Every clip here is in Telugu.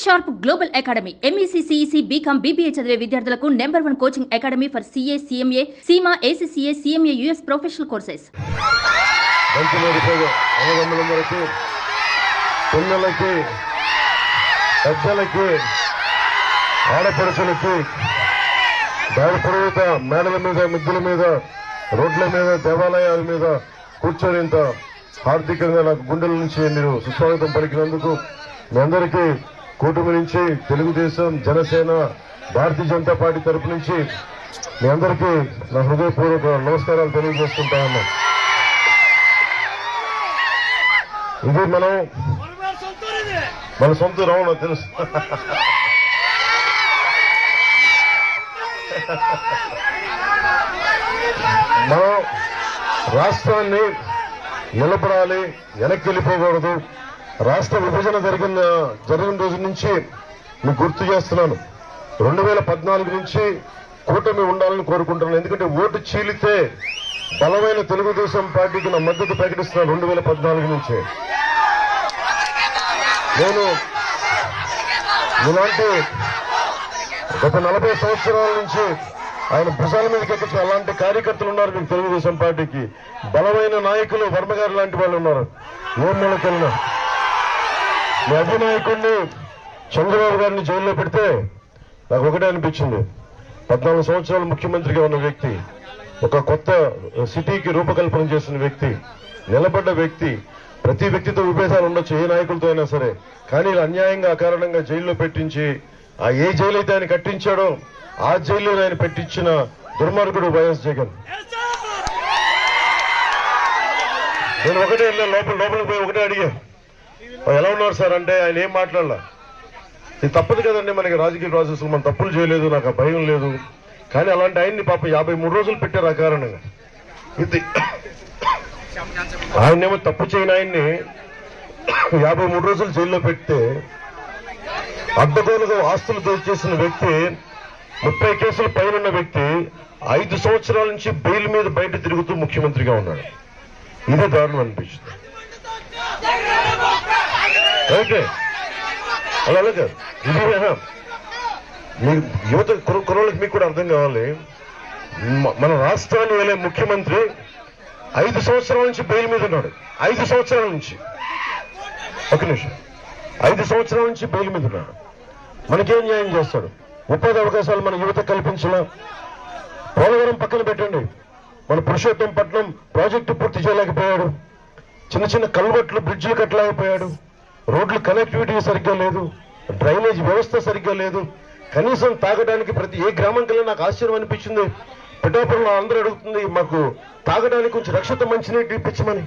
Sharp global academy MEC CEC BCom BBA చదివే విద్యార్థులకు #1 coaching academy for CA CMA CIMA ACCA CMA US professional courses. పిల్లలకి పెద్దలకి ఆడపడుచులకి దారి పొరుగుత మేడల మీద మిద్దుల మీద రోడ్ల మీద దేవాలయాల మీద కూర్చొని హార్దికంగా నాకు గుండెల నుంచి మీరు సుస్వాగతం పలికినందుకు మీ అందరికీ కూటమి నుంచి తెలుగుదేశం జనసేన భారతీయ జనతా పార్టీ తరపు నుంచి మీ అందరికీ నా హృదయపూర్వక నమస్కారాలు తెలియజేసుకుంటా ఉన్నా. ఇది మన సొంత రావడం తెలుసు. మనం రాష్ట్రాన్ని నిలబడాలి, వెనక్కి వెళ్ళిపోకూడదు. రాష్ట్ర విభజన జరిగిన రోజు నుంచి మీకు గుర్తు చేస్తున్నాను. 2014 నుంచి కూటమి ఉండాలని కోరుకుంటున్నాను. ఎందుకంటే ఓటు చీలితే బలమైన తెలుగుదేశం పార్టీకి నా మద్దతు ప్రకటిస్తున్నాను. 2014 నుంచే నేను ఇలాంటి గత 40 సంవత్సరాల నుంచి ఆయన భుజాల మీదకి ఎక్కించిన అలాంటి కార్యకర్తలు ఉన్నారు మీకు తెలుగుదేశం పార్టీకి. బలమైన నాయకులు వర్మగారు లాంటి వాళ్ళు ఉన్నారు. ఏ మూలకెళ్ళినా మీ అధినాయకుడిని చంద్రబాబు గారిని జైల్లో పెడితే నాకు ఒకటే అనిపించింది. 14 సంవత్సరాలు ముఖ్యమంత్రిగా ఉన్న వ్యక్తి, ఒక కొత్త సిటీకి రూపకల్పన చేసిన వ్యక్తి, నిలబడ్డ వ్యక్తి. ప్రతి వ్యక్తితో విభేదాలు ఉండొచ్చు, ఏ నాయకులతో అయినా సరే. కానీ ఇలా అన్యాయంగా అకారణంగా జైల్లో పెట్టించి ఏ జైలు అయితే ఆయన కట్టించాడో ఆ జైల్లో ఆయన పెట్టించిన దుర్మార్గుడు వైఎస్ జగన్. నేను ఒకటే లోపలికి పోయి ఒకటే అడిగా, ఎలా ఉన్నారు సార్ అంటే ఆయన ఏం మాట్లాడలా. ఇది తప్పదు కదండి, మనకి రాజకీయ ప్రాసెస్ మనం తప్పులు చేయలేదు, నాకు ఆ భయం లేదు. కానీ అలాంటి ఆయన్ని పాప 53 రోజులు పెట్టారు అకారణంగా. ఇది ఆయన్నేమో తప్పు చేయని ఆయన్ని 53 రోజులు జైల్లో పెడితే అడ్డగోలుగా ఆస్తులు దోచేసిన వ్యక్తి, 30 కేసుల పైన వ్యక్తి 5 సంవత్సరాల నుంచి బెయిల్ మీద బయట తిరుగుతూ ముఖ్యమంత్రిగా ఉన్నాడు. ఇదే దారుణం అనిపిస్తుంది. ఓకే, అలాగే కాదు. ఇది మీ యువత కుర్రోళ్ళకి మీకు కూడా అర్థం కావాలి. మన రాష్ట్రాన్ని వెళ్ళే ముఖ్యమంత్రి 5 సంవత్సరాల నుంచి బెయిల్ మీద ఉన్నాడు. 5 సంవత్సరాల నుంచి, ఒక నిమిషం, 5 సంవత్సరాల నుంచి బెయిల్ మీద ఉన్నాడు. మనకేం న్యాయం చేస్తాడు? ఉపాధి అవకాశాలు మన యువత కల్పించలా. పోలవరం పక్కన పెట్టండి, మన పురుషోత్తంపట్నం ప్రాజెక్టు పూర్తి చేయలేకపోయాడు. చిన్న చిన్న కల్వర్ట్లు బ్రిడ్జిలు కట్టలేకపోయాడు. రోడ్లు కనెక్టివిటీ సరిగ్గా లేదు, డ్రైనేజ్ వ్యవస్థ సరిగ్గా లేదు. కనీసం తాగడానికి ప్రతి ఏ గ్రామంకెళ్ళి నాకు ఆశ్చర్యం అనిపించింది. పిఠాపురంలో అందరూ అడుగుతుంది, మాకు తాగడానికి కొంచెం రక్షిత మంచినీటి ఇప్పించమని.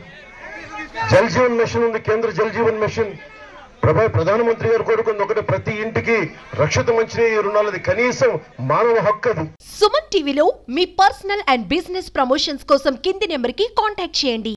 జల్ జీవన్ మిషన్ ఉంది, కేంద్ర జల్ జీవన్ మిషన్. ప్రధానమంత్రి గారు కోరుకుంది ఒకటి, ప్రతి ఇంటికి రక్షిత మంచినీరు ఉండాలి. కనీసం మానవ హక్కు అది. సుమన్ టీవీలో మీ పర్సనల్ అండ్ బిజినెస్ ప్రమోషన్స్ కోసం కింది నెంబర్కి కాంటాక్ట్ చేయండి.